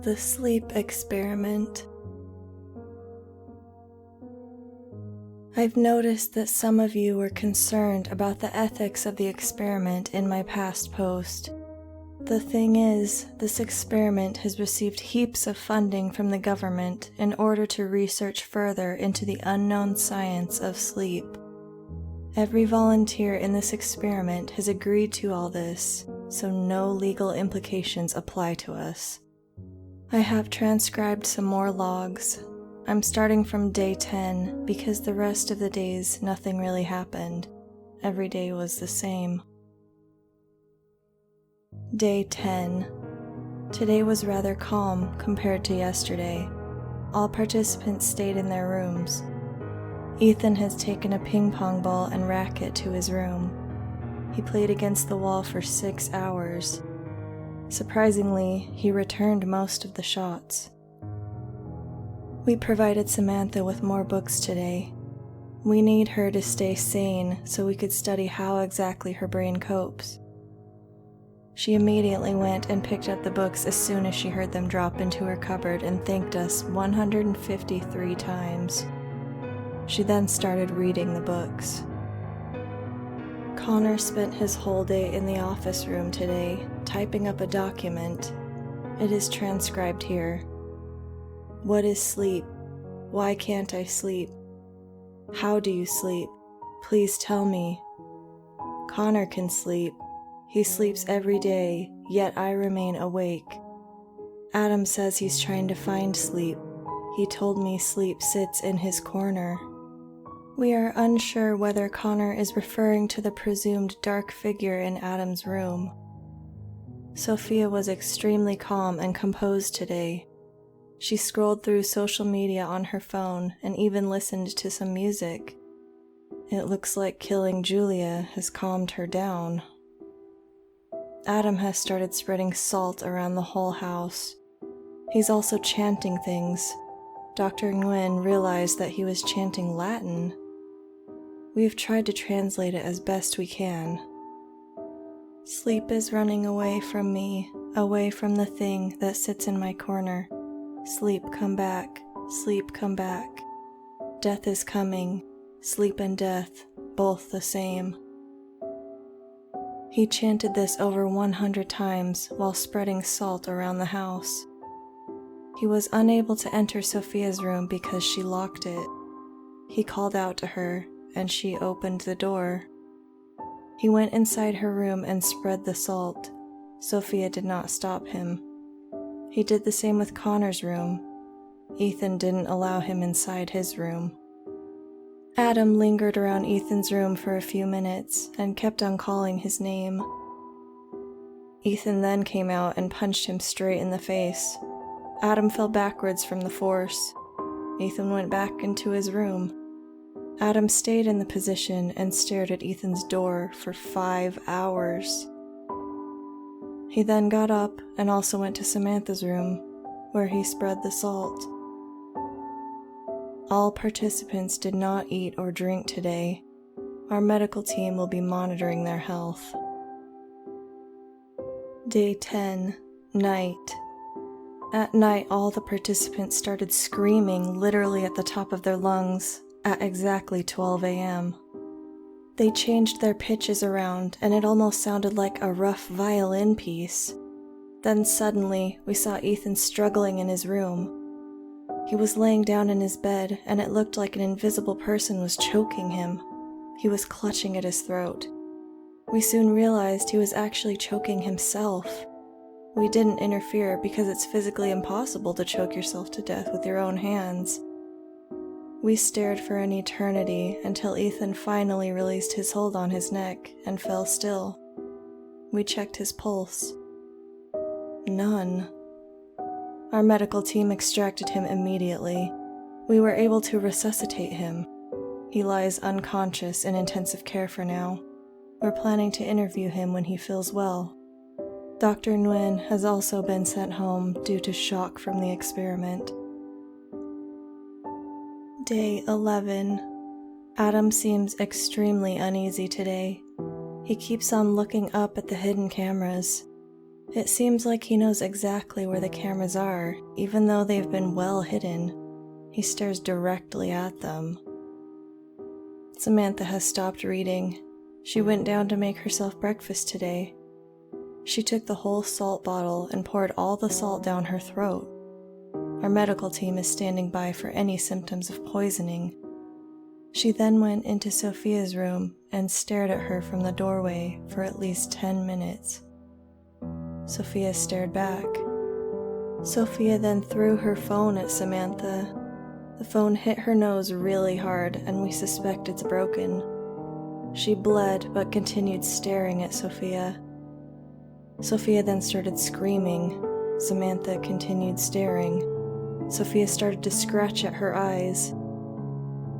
The sleep experiment. I've noticed that some of you were concerned about the ethics of the experiment in my past post. The thing is, this experiment has received heaps of funding from the government in order to research further into the unknown science of sleep. Every volunteer in this experiment has agreed to all this, so no legal implications apply to us. I have transcribed some more logs. I'm starting from day 10 because the rest of the days nothing really happened. Every day was the same. Day 10. Today was rather calm compared to yesterday. All participants stayed in their rooms. Ethan has taken a ping pong ball and racket to his room. He played against the wall for 6 hours. Surprisingly, he returned most of the shots. We provided Samantha with more books today. We need her to stay sane so we could study how exactly her brain copes. She immediately went and picked up the books as soon as she heard them drop into her cupboard and thanked us 153 times. She then started reading the books. Connor spent his whole day in the office room today, typing up a document. It is transcribed here. What is sleep? Why can't I sleep? How do you sleep? Please tell me. Connor can sleep. He sleeps every day, yet I remain awake. Adam says he's trying to find sleep. He told me sleep sits in his corner. We are unsure whether Connor is referring to the presumed dark figure in Adam's room. Sophia was extremely calm and composed today. She scrolled through social media on her phone and even listened to some music. It looks like killing Julia has calmed her down. Adam has started spreading salt around the whole house. He's also chanting things. Dr. Nguyen realized that he was chanting Latin. We have tried to translate it as best we can. Sleep is running away from me, away from the thing that sits in my corner. Sleep, come back. Sleep, come back. Death is coming. Sleep and death, both the same. He chanted this over 100 times while spreading salt around the house. He was unable to enter Sophia's room because she locked it. He called out to her, and she opened the door. He went inside her room and spread the salt. Sophia did not stop him. He did the same with Connor's room. Ethan didn't allow him inside his room. Adam lingered around Ethan's room for a few minutes and kept on calling his name. Ethan then came out and punched him straight in the face. Adam fell backwards from the force. Ethan went back into his room. Adam stayed in the position and stared at Ethan's door for 5 hours. He then got up and also went to Samantha's room, where he spread the salt. All participants did not eat or drink today. Our medical team will be monitoring their health. Day 10, night. At night, all the participants started screaming literally at the top of their lungs at exactly 12 a.m. They changed their pitches around, and it almost sounded like a rough violin piece. Then suddenly, we saw Ethan struggling in his room. He was laying down in his bed, and it looked like an invisible person was choking him. He was clutching at his throat. We soon realized he was actually choking himself. We didn't interfere because it's physically impossible to choke yourself to death with your own hands. We stared for an eternity until Ethan finally released his hold on his neck and fell still. We checked his pulse. None. Our medical team extracted him immediately. We were able to resuscitate him. He lies unconscious in intensive care for now. We're planning to interview him when he feels well. Dr. Nguyen has also been sent home due to shock from the experiment. Day 11. Adam seems extremely uneasy today. He keeps on looking up at the hidden cameras. It seems like he knows exactly where the cameras are, even though they've been well hidden. He stares directly at them. Samantha has stopped reading. She went down to make herself breakfast today. She took the whole salt bottle and poured all the salt down her throat. Our medical team is standing by for any symptoms of poisoning. She then went into Sophia's room and stared at her from the doorway for at least 10 minutes. Sophia stared back. Sophia then threw her phone at Samantha. The phone hit her nose really hard, and we suspect it's broken. She bled but continued staring at Sophia. Sophia then started screaming. Samantha continued staring. Sophia started to scratch at her eyes.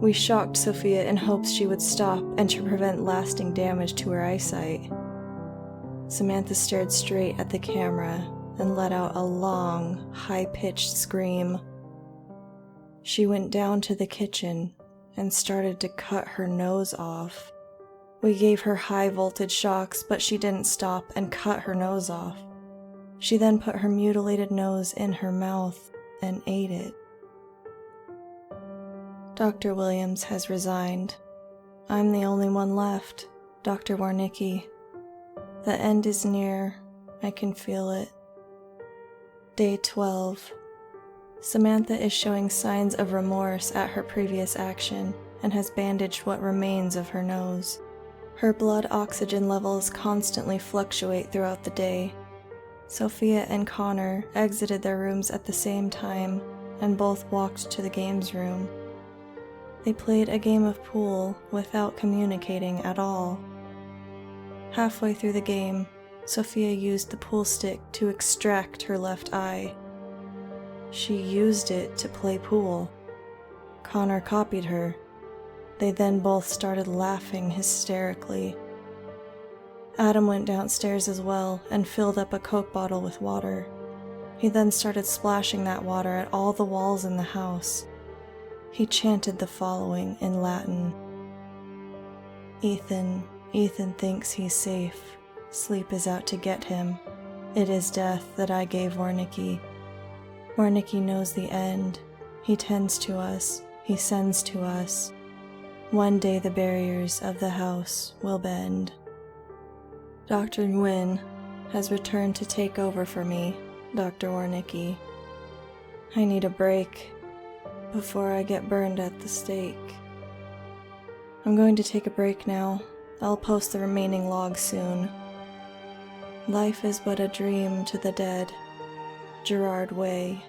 We shocked Sophia in hopes she would stop and to prevent lasting damage to her eyesight. Samantha stared straight at the camera and let out a long, high-pitched scream. She went down to the kitchen and started to cut her nose off. We gave her high-voltage shocks, but she didn't stop and cut her nose off. She then put her mutilated nose in her mouth and ate it. Dr. Williams has resigned. I'm the only one left, Dr. Warnicki. The end is near. I can feel it. Day 12. Samantha is showing signs of remorse at her previous action and has bandaged what remains of her nose. Her blood oxygen levels constantly fluctuate throughout the day. Sophia and Connor exited their rooms at the same time and both walked to the games room. They played a game of pool without communicating at all. Halfway through the game, Sophia used the pool stick to extract her left eye. She used it to play pool. Connor copied her. They then both started laughing hysterically. Adam went downstairs as well and filled up a Coke bottle with water. He then started splashing that water at all the walls in the house. He chanted the following in Latin. Ethan thinks he's safe. Sleep is out to get him. It is death that I gave Warnicki. Warnicki knows the end. He tends to us. He sends to us. One day the barriers of the house will bend. Dr. Nguyen has returned to take over for me, Dr. Warnicki. I need a break before I get burned at the stake. I'm going to take a break now. I'll post the remaining logs soon. Life is but a dream to the dead. Gerard Way.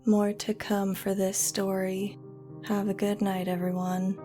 More to come for this story. Have a good night, everyone.